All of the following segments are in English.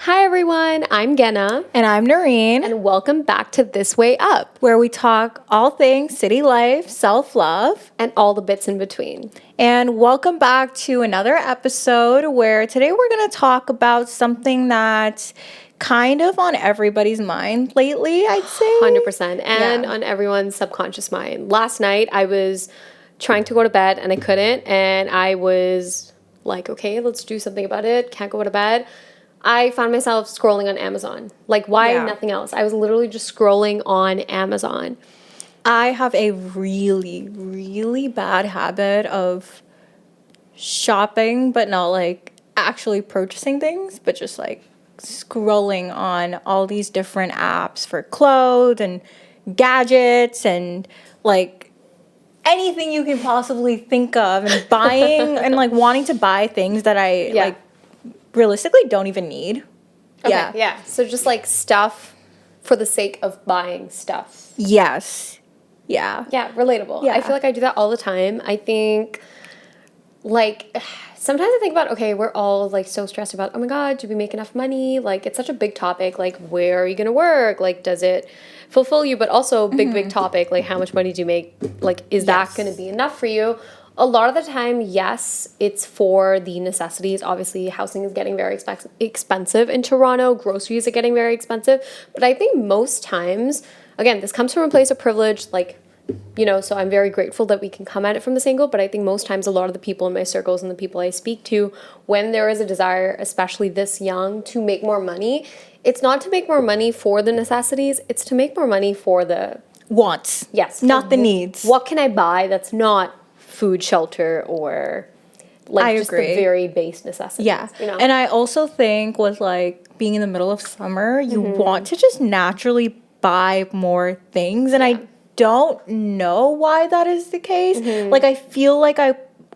Hi everyone, I'm Genna. And I'm Noreen. And welcome back to This Way Up, where we talk all things city life, self-love, and all the bits in between. And welcome back to another episode where today we're going to talk about something that's kind of on everybody's mind lately, I'd say. 100%. And on everyone's subconscious mind. Last night I was trying to go to bed and I couldn't. And I was like, okay, let's do something about it. Can't go to bed. I found myself scrolling on Amazon. Like, why nothing else? I was literally just scrolling on Amazon. I have a really, really bad habit of shopping, but not like actually purchasing things, but just like scrolling on all these different apps for clothes and gadgets and like anything you can possibly think of, and buying and like wanting to buy things that I like realistically don't even need. Okay, yeah. So just like stuff for the sake of buying stuff. Yes. Yeah. Yeah, relatable. Yeah. I feel like I do that all the time. I think like sometimes I think about, okay, we're all like so stressed about, oh my God, do we make enough money? Like it's such a big topic. Like where are you going to work? Like does it fulfill you? But also big topic, like how much money do you make? Like is that going to be enough for you? A lot of the time, yes, it's for the necessities. Obviously, housing is getting very expensive in Toronto. Groceries are getting very expensive. But I think most times, again, this comes from a place of privilege, like, you know, so I'm very grateful that we can come at it from this angle. But I think most times a lot of the people in my circles and the people I speak to, when there is a desire, especially this young, to make more money, it's not to make more money for the necessities. It's to make more money for the wants. Yes. Not the needs. What can I buy that's not food, shelter, or like just the very base necessities. Yeah. You know? And I also think with like being in the middle of summer, you want to just naturally buy more things. And I don't know why that is the case. Like I feel like I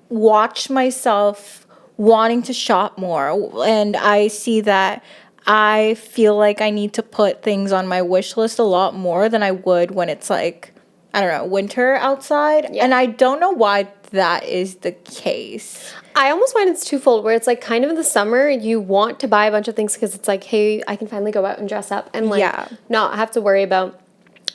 watch myself wanting to shop more, and I see that I feel like I need to put things on my wish list a lot more than I would when it's like, I don't know, winter outside. Yeah. And I don't know why that is the case. I almost find it's twofold, where it's like kind of in the summer, you want to buy a bunch of things because it's like, hey, I can finally go out and dress up and like not have to worry about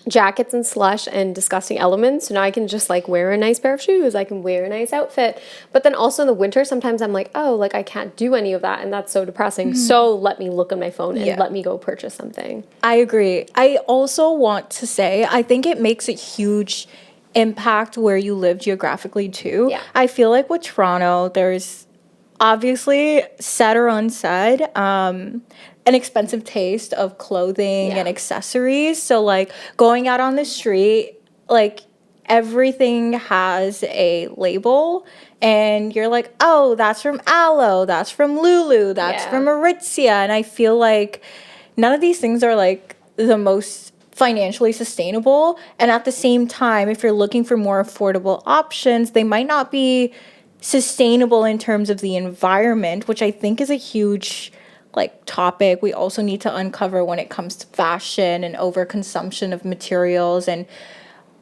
jackets and slush and disgusting elements. So now I can just like wear a nice pair of shoes. I can wear a nice outfit. But then also in the winter, sometimes I'm like, oh, like I can't do any of that. And that's so depressing. So let me look on my phone and let me go purchase something. I agree. I also want to say, I think it makes a huge impact where you live geographically too. Yeah. I feel like with Toronto, there's obviously, said or unsaid, an expensive taste of clothing and accessories. So like going out on the street, like everything has a label and you're like, oh, that's from Alo, that's from Lulu, that's from Aritzia. And I feel like none of these things are like the most financially sustainable. And at the same time, if you're looking for more affordable options, they might not be sustainable in terms of the environment, which I think is a huge like topic we also need to uncover when it comes to fashion and overconsumption of materials, and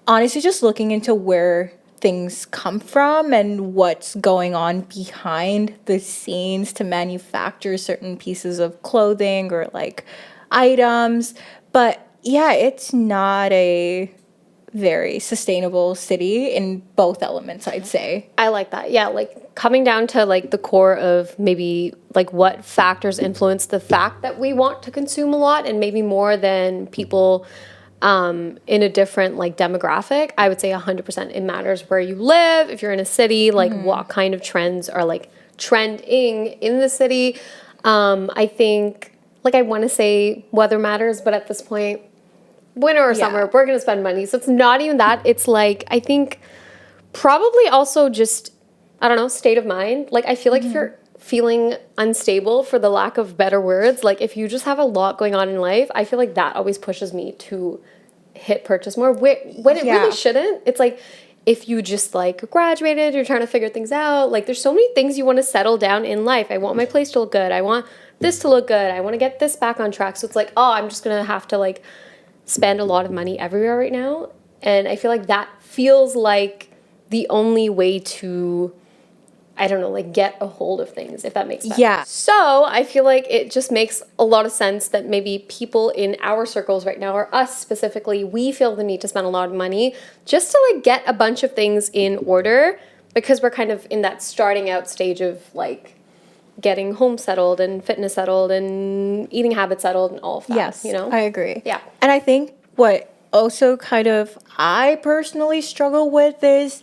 honestly just looking into where things come from and what's going on behind the scenes to manufacture certain pieces of clothing or like items. But yeah, it's not a very sustainable city in both elements, I'd say. I like that. Yeah, like coming down to like the core of maybe like what factors influence the fact that we want to consume a lot and maybe more than people in a different like demographic. I would say 100% it matters where you live. If you're in a city, like what kind of trends are like trending in the city. I think like I want to say weather matters, but at this point, winter or summer, we're going to spend money. So it's not even that. It's like, I think probably also just, I don't know, state of mind. Like, I feel like if you're feeling unstable, for the lack of better words, like if you just have a lot going on in life, I feel like that always pushes me to hit purchase more when it really shouldn't. It's like, if you just like graduated, you're trying to figure things out. Like there's so many things you want to settle down in life. I want my place to look good. I want this to look good. I want to get this back on track. So it's like, oh, I'm just going to have to like spend a lot of money everywhere right now. And I feel like that feels like the only way to I don't know, like get a hold of things, if that makes sense. Yeah. So I feel like it just makes a lot of sense that maybe people in our circles right now, or us specifically, we feel the need to spend a lot of money just to like get a bunch of things in order, because we're kind of in that starting out stage of like getting home settled and fitness settled and eating habits settled and all of that. Yes, You know? I agree. Yeah. And I think what also kind of I personally struggle with is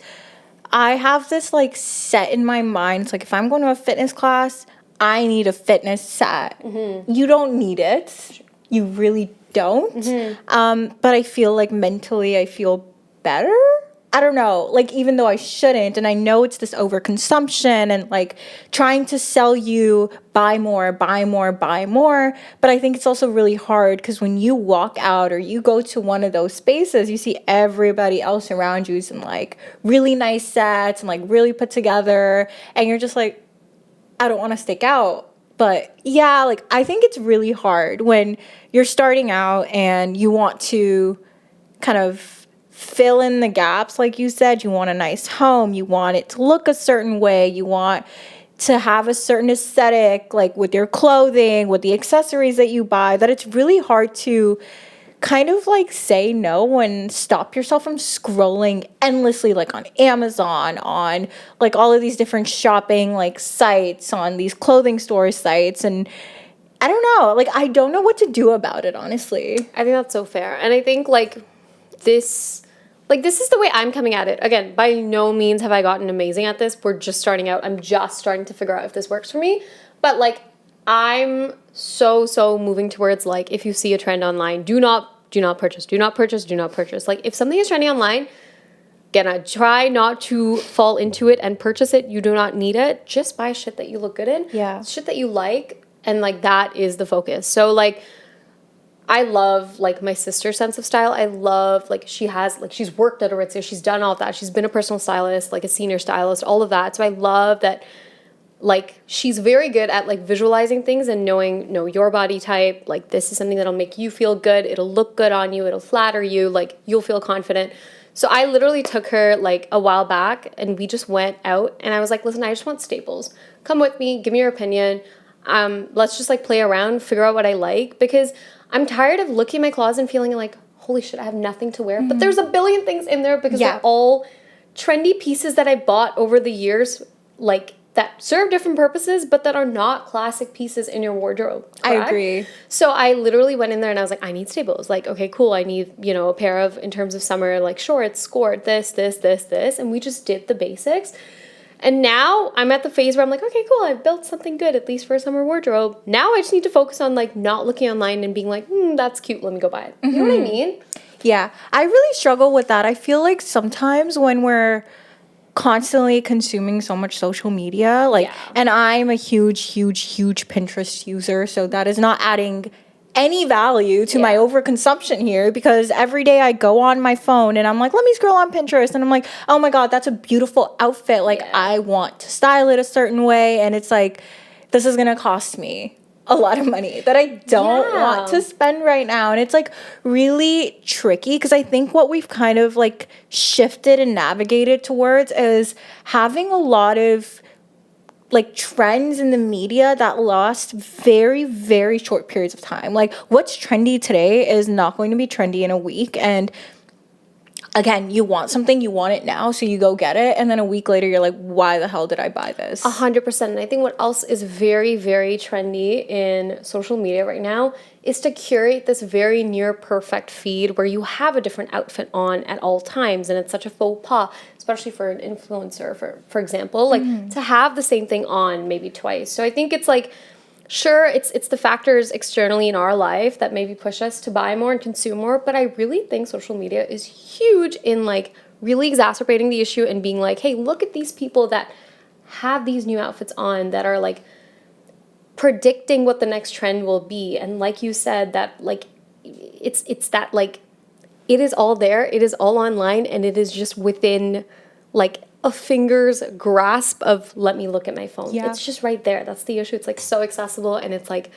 I have this like set in my mind. It's like if I'm going to a fitness class, I need a fitness set. You don't need it. You really don't. But I feel like mentally I feel better. I don't know, like even though I shouldn't, and I know it's this overconsumption and like trying to sell you buy more, buy more, buy more. But I think it's also really hard because when you walk out or you go to one of those spaces, you see everybody else around you is in like really nice sets and like really put together. And you're just like, I don't want to stick out. But yeah, like I think it's really hard when you're starting out and you want to kind of fill in the gaps. Like you said, you want a nice home, you want it to look a certain way, you want to have a certain aesthetic, like with your clothing, with the accessories that you buy, that it's really hard to kind of like say no and stop yourself from scrolling endlessly, like on Amazon, on like all of these different shopping like sites, on these clothing store sites. And I don't know, like I don't know what to do about it, honestly. I think that's so fair. And I think this is the way I'm coming at it. Again, by no means have I gotten amazing at this. We're just starting out. I'm just starting to figure out if this works for me. But like I'm so moving towards like if you see a trend online, do not purchase, do not purchase, do not purchase. Like if something is trending online, again, I try not to fall into it and purchase it. You do not need it. Just buy shit that you look good in. Yeah. Shit that you like, and like that is the focus. So like I love like my sister's sense of style. I love like she's worked at Aritzia, she's done all of that. She's been a personal stylist, like a senior stylist, all of that. So I love that like she's very good at like visualizing things and knowing, no, your body type, like this is something that'll make you feel good. It'll look good on you. It'll flatter you. Like you'll feel confident. So I literally took her like a while back and we just went out and I was like, listen, I just want staples. Come with me. Give me your opinion. Let's just like play around, figure out what I like, because I'm tired of looking at my closet and feeling like, holy shit, I have nothing to wear. But there's a billion things in there because they're all trendy pieces that I bought over the years, like that serve different purposes, but that are not classic pieces in your wardrobe. Correct? I agree. So I literally went in there and I was like, I need staples. Like, okay, cool. I need, a pair of, in terms of summer, like shorts, skirt, this. And we just did the basics. And now I'm at the phase where I'm like, okay, cool, I've built something good, at least for a summer wardrobe. Now I just need to focus on like not looking online and being like, that's cute, let me go buy it. You know what I mean? Yeah, I really struggle with that. I feel like sometimes when we're constantly consuming so much social media, and I'm a huge Pinterest user, so that is not adding any value to my overconsumption here, because every day I go on my phone and I'm like, let me scroll on Pinterest, and I'm like, oh my god, that's a beautiful outfit, like I want to style it a certain way, and it's like, this is gonna cost me a lot of money that I don't want to spend right now. And it's like really tricky, because I think what we've kind of like shifted and navigated towards is having a lot of like trends in the media that last very, very short periods of time. Like what's trendy today is not going to be trendy in a week. And again, you want something, you want it now, so you go get it, and then a week later you're like, why the hell did I buy this? 100%. And I think what else is very, very trendy in social media right now is to curate this very near perfect feed where you have a different outfit on at all times, and it's such a faux pas, especially for an influencer, for example, like to have the same thing on maybe twice. So I think it's like, sure, it's the factors externally in our life that maybe push us to buy more and consume more, but I really think social media is huge in like really exacerbating the issue and being like, hey, look at these people that have these new outfits on that are like predicting what the next trend will be. And like you said, that like it's that like it is all there, it is all online, and it is just within like a finger's grasp of let me look at my phone. It's just right there. That's the issue. It's like so accessible, and it's like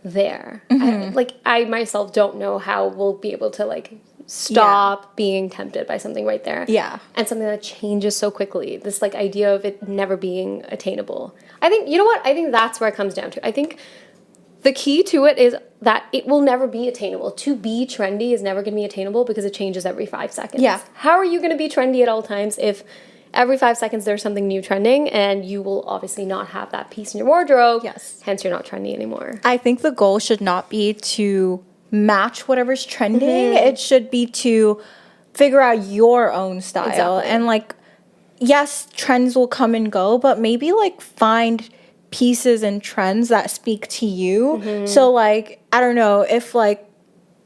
there. I myself don't know how we'll be able to like stop being tempted by something right there. Yeah. And something that changes so quickly. This like idea of it never being attainable. I think, you know what? I think that's where it comes down to. I think the key to it is that it will never be attainable. To be trendy is never going to be attainable because it changes every 5 seconds. Yeah. How are you going to be trendy at all times if every 5 seconds there's something new trending, and you will obviously not have that piece in your wardrobe? Yes. Hence, you're not trendy anymore. I think the goal should not be to match whatever's trending. It should be to figure out your own style. Exactly. And like, yes, trends will come and go, but maybe like find pieces and trends that speak to you. So like, I don't know, if like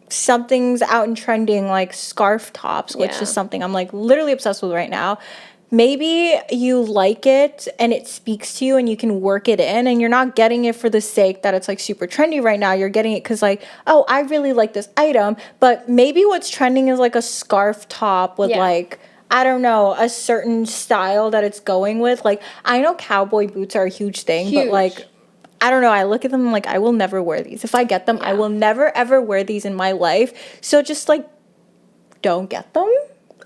something's out and trending, like scarf tops, which Yeah. is something I'm like literally obsessed with right now. Maybe you like it and it speaks to you and you can work it in, and you're not getting it for the sake that it's like super trendy right now. You're getting it because like, oh, I really like this item. But maybe what's trending is like a scarf top with like, I don't know, a certain style that it's going with. Like, I know cowboy boots are a huge thing, but like, I don't know, I look at them like, I will never wear these. If I get them, I will never ever wear these in my life. So just like, don't get them.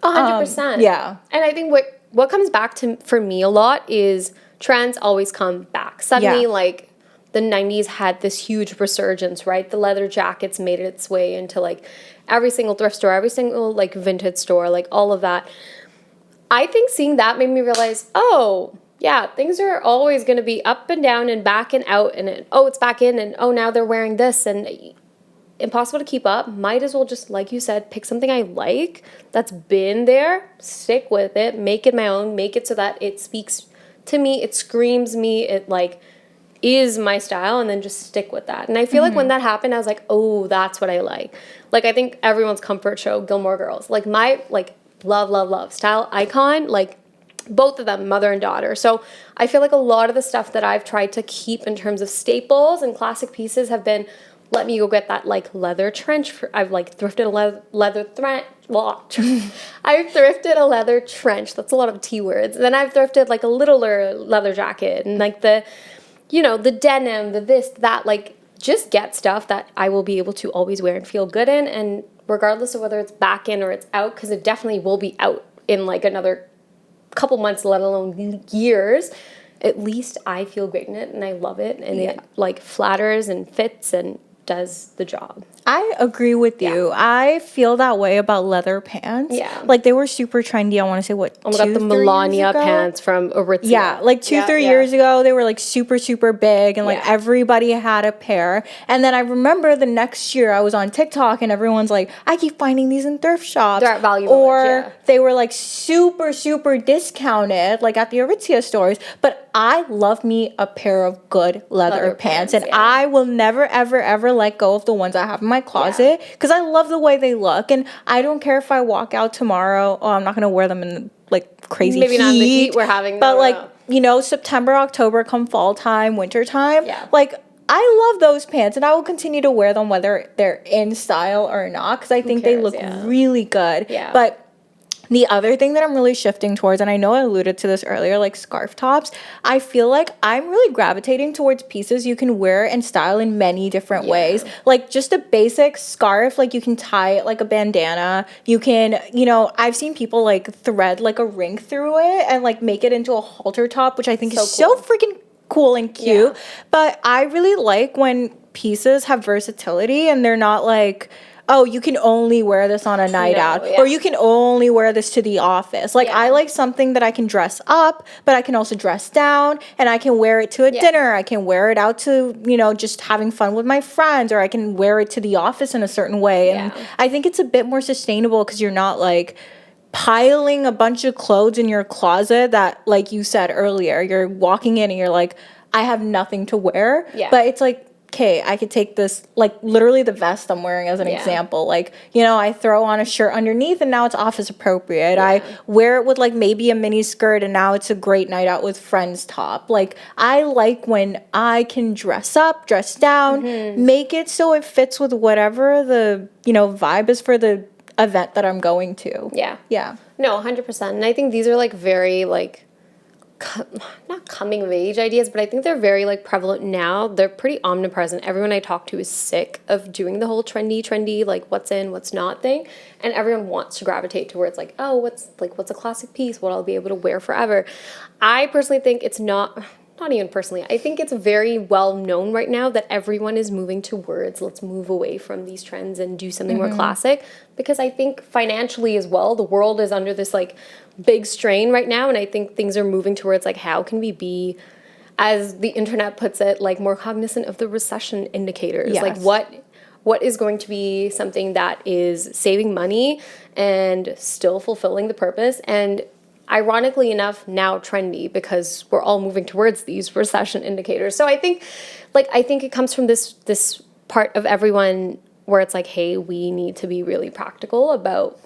100%. Yeah. And I think what comes back to for me a lot is trends always come back. Suddenly, like the 90s had this huge resurgence, right? The leather jackets made its way into like every single thrift store, every single like vintage store, like all of that. I think seeing that made me realize, oh, yeah, things are always going to be up and down and back and out, and it's back in, and now they're wearing this, and impossible to keep up. Might as well just, like you said, pick something I like that's been there, stick with it, make it my own, make it so that it speaks to me, it screams me, it like is my style, and then just stick with that. And I feel like when that happened, I was like, oh, that's what I like. Like, I think everyone's comfort show, Gilmore Girls, like my like love style icon, like both of them, mother and daughter. So I feel like a lot of the stuff that I've tried to keep in terms of staples and classic pieces have been, let me go get that like leather trench. I've like thrifted a leather trench. Well, I've thrifted a leather trench. That's a lot of T words. Then I've thrifted like a littler leather jacket, and like the, the denim, the this, that, like just get stuff that I will be able to always wear and feel good in. And regardless of whether it's back in or it's out, because it definitely will be out in like another couple months, let alone years, at least I feel great in it and I love it, and it like flatters and fits and does the job. I agree with you. I feel that way about leather pants. Yeah. Like they were super trendy. I want to say what, Oh my god, the 2-3 Melania years ago? pants from Aritzia. Yeah, like 2-3 years ago, they were like super, super big, and like everybody had a pair. And then I remember the next year I was on TikTok and everyone's like, I keep finding these in thrift shops. They're at Value or Village, they were like super, super discounted, like at the Aritzia stores. But I love me a pair of good leather pants, and I will never, ever, ever let go of the ones I have in my closet because I love the way they look. And I don't care if I walk out tomorrow. Oh, I'm not gonna wear them in like crazy Maybe heat. not in the heat we're having. But like, September, October, come fall time, winter time. Yeah. Like, I love those pants, and I will continue to wear them whether they're in style or not because I think they look really good. Yeah. But the other thing that I'm really shifting towards, and I know I alluded to this earlier, like scarf tops, I feel like I'm really gravitating towards pieces you can wear and style in many different ways. Like just a basic scarf, like you can tie it like a bandana. You can, I've seen people like thread like a ring through it and like make it into a halter top, which I think is so freaking cool and cute. But I really like when pieces have versatility and they're not like, oh, you can only wear this on a night out, or you can only wear this to the office. Like, I like something that I can dress up, but I can also dress down, and I can wear it to a dinner. I can wear it out to, just having fun with my friends, or I can wear it to the office in a certain way. And I think it's a bit more sustainable because you're not, like, piling a bunch of clothes in your closet that, like you said earlier, you're walking in and you're like, I have nothing to wear. But it's like, okay, I could take this, like literally the vest I'm wearing as an example. Like, I throw on a shirt underneath and now it's office appropriate. I wear it with like maybe a mini skirt and now it's a great night out with friends top. Like, I like when I can dress up, dress down, make it so it fits with whatever the, vibe is for the event that I'm going to. Yeah. Yeah. No, 100%. And I think these are like very like not coming of age ideas, but I think they're very like prevalent now. They're pretty omnipresent. Everyone I talk to is sick of doing the whole trendy, like what's in, what's not thing. And everyone wants to gravitate towards like, oh, what's a classic piece, what I'll be able to wear forever. I personally think it's not even personally, I think it's very well known right now that everyone is moving towards, let's move away from these trends and do something more classic, because I think financially as well, the world is under this like big strain right now, and I think things are moving towards like, how can we be, as the internet puts it, like more cognizant of the recession indicators. Yes. Like what is going to be something that is saving money and still fulfilling the purpose, and ironically enough now trendy, because we're all moving towards these recession indicators. So I think it comes from this part of everyone where it's like, hey, we need to be really practical about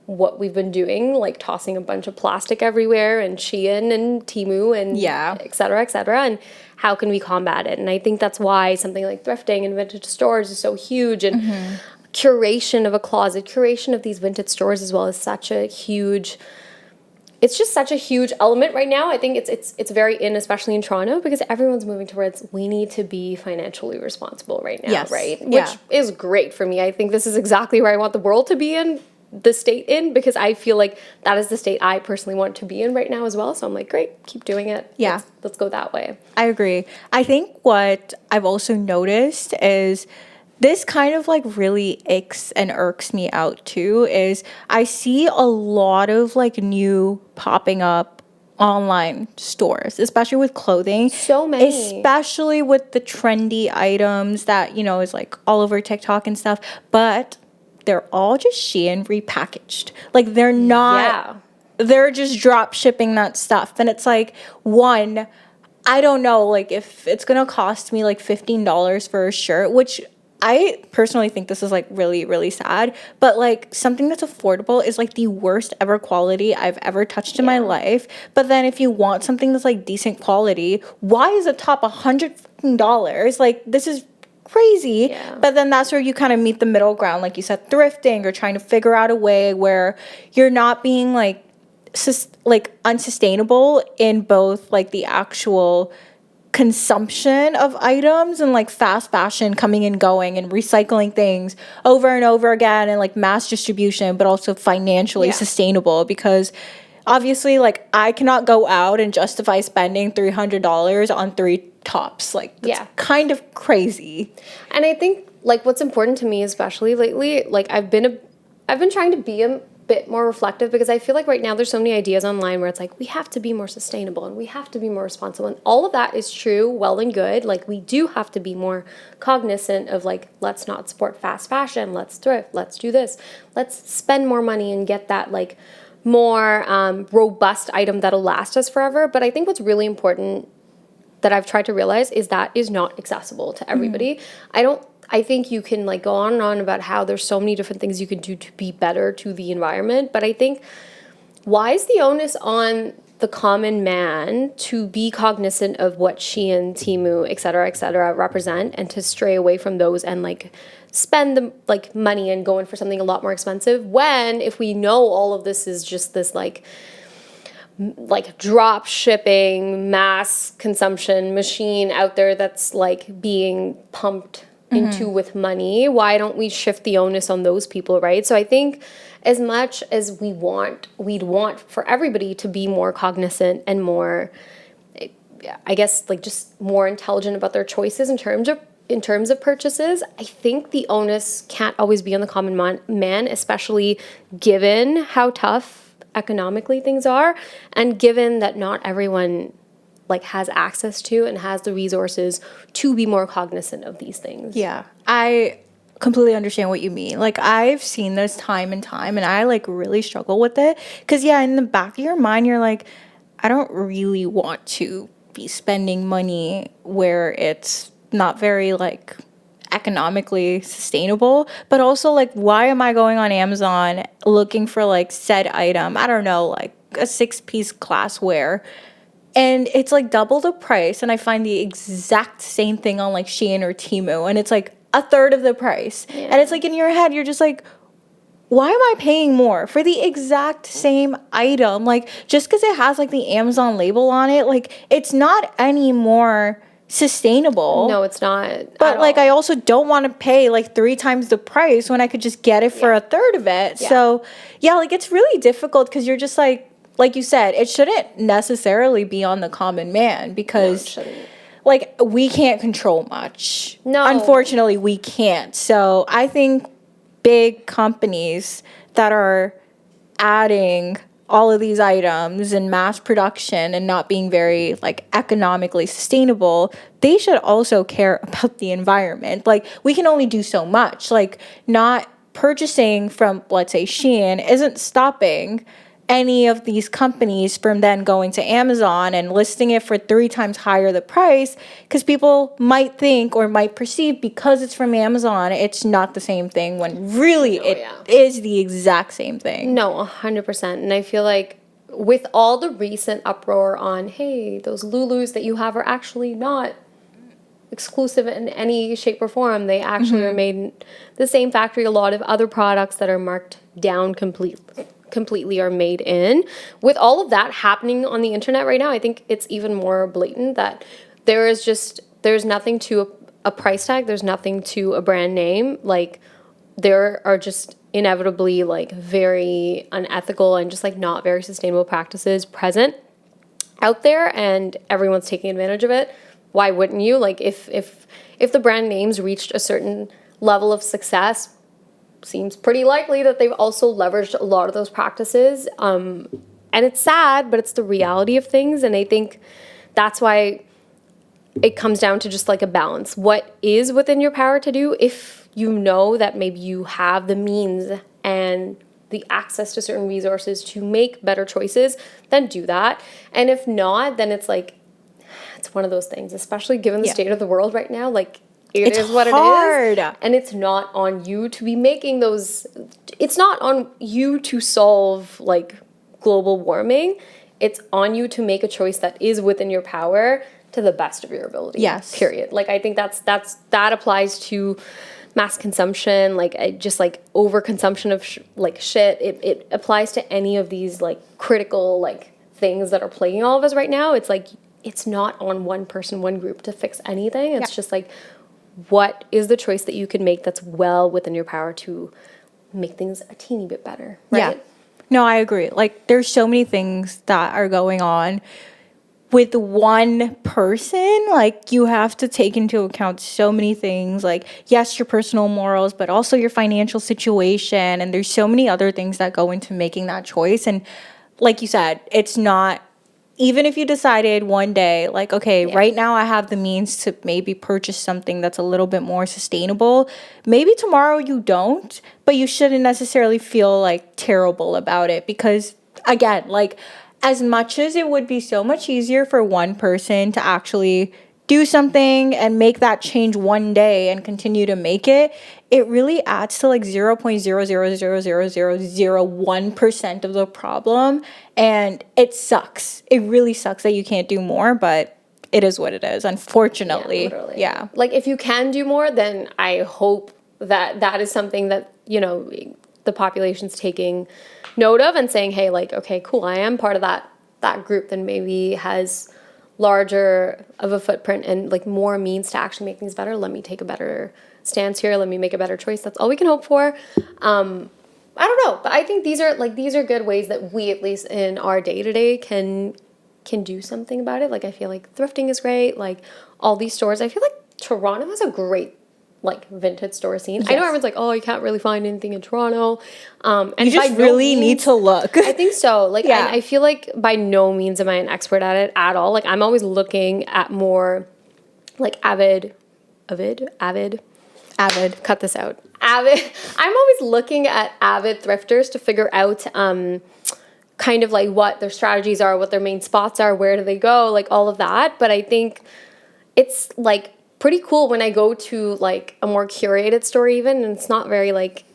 what we've been doing, like tossing a bunch of plastic everywhere and Shein and Temu and et cetera, and how can we combat it? And I think that's why something like thrifting and vintage stores is so huge, and curation of a closet, curation of these vintage stores as well is such a huge element right now. I think it's very in, especially in Toronto, because everyone's moving towards, we need to be financially responsible right now, right? Which is great for me. I think this is exactly where I want the world to be in, the state in, because I feel like that is the state I personally want to be in right now as well. So I'm like, great, keep doing it. Yeah. Let's go that way. I agree. I think what I've also noticed is this kind of like really icks and irks me out too, is I see a lot of like new popping up online stores, especially with clothing. So many. Especially with the trendy items that, you know, is like all over TikTok and stuff. But they're all just Shein repackaged. Like they're not, they're just drop shipping that stuff. And it's like, one, I don't know, like if it's going to cost me like $15 for a shirt, which I personally think this is like really, really sad, but like something that's affordable is like the worst ever quality I've ever touched in my life. But then if you want something that's like decent quality, why is the top $100? Like this is crazy. But then that's where you kind of meet the middle ground, like you said, thrifting, or trying to figure out a way where you're not being like unsustainable in both like the actual consumption of items and like fast fashion coming and going and recycling things over and over again, and like mass distribution, but also financially sustainable, because obviously like I cannot go out and justify spending $300 on 3 tops. Like that's kind of crazy. And I think like what's important to me, especially lately, like I've been trying to be a bit more reflective, because I feel like right now there's so many ideas online where it's like, we have to be more sustainable and we have to be more responsible, and all of that is true, well and good. Like we do have to be more cognizant of like, let's not support fast fashion, let's thrift, let's do this, let's spend more money and get that like more robust item that'll last us forever. But I think what's really important that I've tried to realize is that is not accessible to everybody. I think you can like go on and on about how there's so many different things you can do to be better to the environment, but I think, why is the onus on the common man to be cognizant of what Shein, Temu, et cetera, represent, and to stray away from those and like spend the like money and go in for something a lot more expensive, when if we know all of this is just this like drop shipping, mass consumption machine out there that's like being pumped into with money, why don't we shift the onus on those people, right? So I think as much as we'd want for everybody to be more cognizant and more, I guess, like just more intelligent about their choices in terms of purchases, I think the onus can't always be on the common man, especially given how tough economically things are, and given that not everyone like has access to and has the resources to be more cognizant of these things. Yeah, I completely understand what you mean. Like I've seen this time and time, and I like really struggle with it, because in the back of your mind you're like, I don't really want to be spending money where it's not very like economically sustainable, but also like, why am I going on Amazon looking for like said item, I don't know, like a 6-piece glassware, and it's like double the price, and I find the exact same thing on like Shein or Temu, and it's like a third of the price. And it's like in your head you're just like, why am I paying more for the exact same item? Like, just because it has like the Amazon label on it, like, it's not any more sustainable. No, it's not. But at like, all. I also don't want to pay like 3 times the price when I could just get it for a third of it. Yeah. So yeah, like, it's really difficult because you're just like you said, it shouldn't necessarily be on the common man No, because it shouldn't. like, we can't control much. No. Unfortunately, we can't. So I think big companies that are adding all of these items in mass production and not being very like economically sustainable, they should also care about the environment. Like, we can only do so much. Like, not purchasing from, let's say, Shein isn't stopping any of these companies from then going to Amazon and listing it for 3 times higher the price, because people might think or might perceive because it's from Amazon, it's not the same thing, when really it is the exact same thing. No, 100%. And I feel like with all the recent uproar on, hey, those Lulus that you have are actually not exclusive in any shape or form. They actually are made in the same factory. A lot of other products that are marked down completely are made in. With all of that happening on the internet right now, I think it's even more blatant that there's nothing to a price tag, there's nothing to a brand name. Like, there are just inevitably like very unethical and just like not very sustainable practices present out there, and everyone's taking advantage of it. Why wouldn't you? Like, if the brand names reached a certain level of success, seems pretty likely that they've also leveraged a lot of those practices. And it's sad, but it's the reality of things. And I think that's why it comes down to just like a balance. What is within your power to do? If you know that maybe you have the means and the access to certain resources to make better choices, then do that. And if not, then it's like, it's one of those things, especially given the state of the world right now, like, it's is what hard. It is. And it's not on you to be making those, it's not on you to solve like global warming. It's on you to make a choice that is within your power to the best of your ability. Yes. Period. Like, I think that applies to mass consumption, like just like overconsumption of shit. It applies to any of these like critical like things that are plaguing all of us right now. It's like, it's not on one person, one group to fix anything. It's just like, what is the choice that you can make that's well within your power to make things a teeny bit better, right? Yeah. No, I agree. Like, there's so many things that are going on with one person. Like, you have to take into account so many things. Like, yes, your personal morals, but also your financial situation. And there's so many other things that go into making that choice. And like you said, it's not, even if you decided one day, like, okay, right now I have the means to maybe purchase something that's a little bit more sustainable. Maybe tomorrow you don't, but you shouldn't necessarily feel like terrible about it, because again, like, as much as it would be so much easier for one person to actually do something and make that change one day and continue to make it, it really adds to like 0.0000001% of the problem. And it sucks. It really sucks that you can't do more, but it is what it is, unfortunately. Yeah. Like, if you can do more, then I hope that that is something that, you know, the population's taking note of and saying, hey, like, okay, cool, I am part of that group that maybe has larger of a footprint and like more means to actually make things better. Let me take a better stance here. Let me make a better choice. That's all we can hope for. I don't know, but I think these are good ways that we, at least in our day-to-day, can do something about it. Like, I feel like thrifting is great. Like, all these stores, I feel like Toronto has a great like vintage store scene. Yes. I know everyone's like, oh, you can't really find anything in Toronto. And you just really need to look. I think so. Like, yeah. I feel like by no means am I an expert at it at all. Like, I'm always looking at more like avid, cut this out. Avid. I'm always looking at avid thrifters to figure out kind of like what their strategies are, what their main spots are, where do they go, like all of that. But I think it's like pretty cool when I go to like a more curated store even, and it's not very like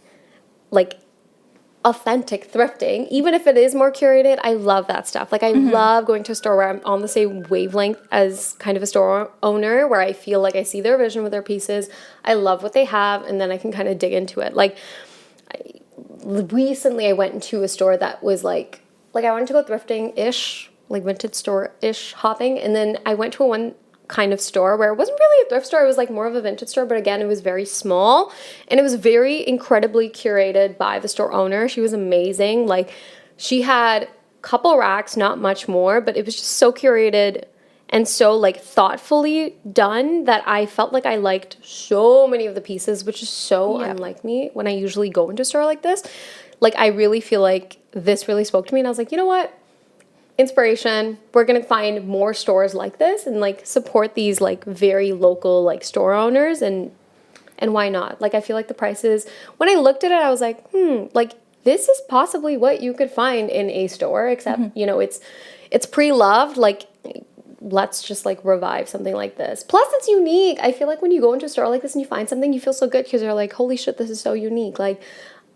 authentic thrifting. Even if it is more curated, I love that stuff. Like, I love going to a store where I'm on the same wavelength as kind of a store owner, where I feel like I see their vision with their pieces. I love what they have, and then I can kind of dig into it. Like recently I went into a store that was like I wanted to go thrifting-ish, like vintage store-ish hopping, and then I went to one kind of store where it wasn't really a thrift store, it was like more of a vintage store, but again, it was very small, and it was very incredibly curated by the store owner. She was amazing. Like, she had a couple racks, not much more, but it was just so curated and so like thoughtfully done that I felt like I liked so many of the pieces, which is so unlike me when I usually go into a store like this. Like, I really feel like this really spoke to me, and I was like, you know what? Inspiration. We're gonna find more stores like this and like support these like very local like store owners, and why not? Like, I feel like the prices, when I looked at it, I was like, like this is possibly what you could find in a store, except you know, it's pre-loved. Like, let's just like revive something like this. Plus, it's unique. I feel like when you go into a store like this and you find something, you feel so good because you're like, holy shit, this is so unique. Like,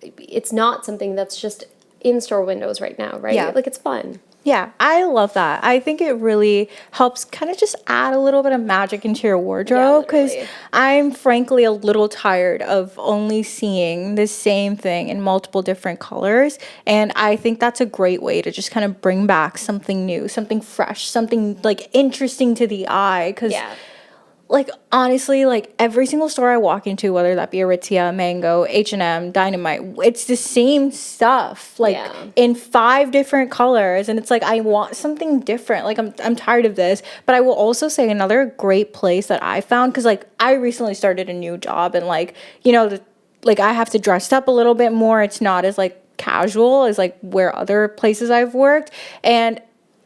it's not something that's just in store windows right now, right? Yeah. Like, it's fun. Yeah, I love that. I think it really helps kind of just add a little bit of magic into your wardrobe, because I'm frankly a little tired of only seeing the same thing in multiple different colors. And I think that's a great way to just kind of bring back something new, something fresh, something like interesting to the eye. Because like, honestly, like every single store I walk into, whether that be Aritzia, Mango, H&M, Dynamite, it's the same stuff, like in 5 different colors. And it's like, I want something different. Like, I'm tired of this. But I will also say another great place that I found, because like I recently started a new job, and like, you know, like I have to dress up a little bit more. It's not as like casual as like where other places I've worked. And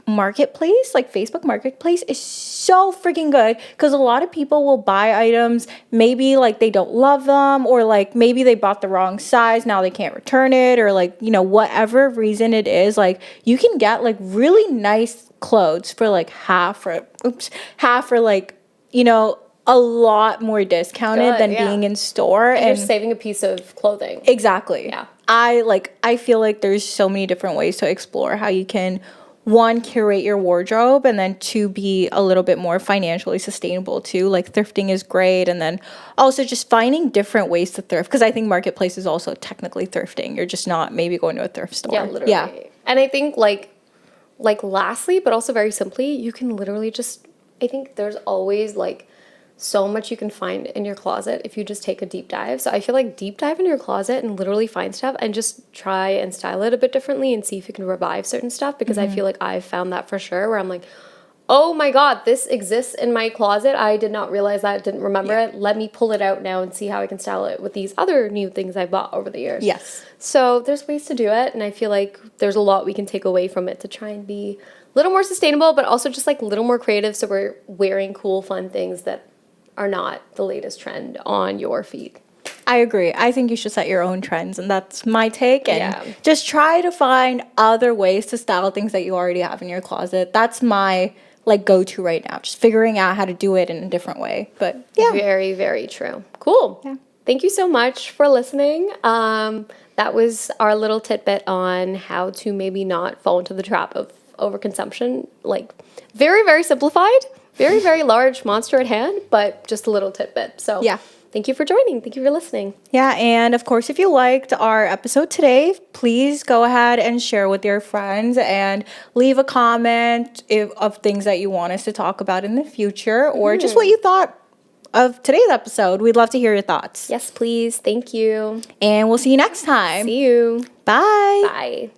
Marketplace, like Facebook Marketplace, is so freaking good, because a lot of people will buy items, maybe like they don't love them, or like maybe they bought the wrong size, now they can't return it, or like, you know, whatever reason it is, like you can get like really nice clothes for like half or like, you know, a lot more discounted than being in store, and you're saving a piece of clothing. Exactly. Yeah. I feel like there's so many different ways to explore how you can, one, curate your wardrobe, and then 2, be a little bit more financially sustainable too. Like, thrifting is great, and then also just finding different ways to thrift, because I think Marketplace is also technically thrifting. You're just not maybe going to a thrift store. Yeah, literally. Yeah. And I think like lastly, but also very simply, you can literally just, I think there's always like so much you can find in your closet if you just take a deep dive. So I feel like deep dive into your closet and literally find stuff and just try and style it a bit differently and see if you can revive certain stuff, because I feel like I've found that for sure, where I'm like, oh my God, this exists in my closet. I did not realize that, didn't remember it. Let me pull it out now and see how I can style it with these other new things I bought over the years. Yes. So there's ways to do it, and I feel like there's a lot we can take away from it to try and be a little more sustainable, but also just like a little more creative, so we're wearing cool, fun things that are not the latest trend on your feed. I agree. I think you should set your own trends, and that's my take. And just try to find other ways to style things that you already have in your closet. That's my like go-to right now. Just figuring out how to do it in a different way. But yeah. Very, very true. Cool. Yeah. Thank you so much for listening. That was our little tidbit on how to maybe not fall into the trap of overconsumption. Like, very, very simplified. Very, very large monster at hand, but just a little tidbit. So yeah, thank you for joining. Thank you for listening. Yeah, and of course, if you liked our episode today, please go ahead and share with your friends and leave a comment of things that you want us to talk about in the future, or just what you thought of today's episode. We'd love to hear your thoughts. Yes, please. Thank you. And we'll see you next time. See you. Bye. Bye.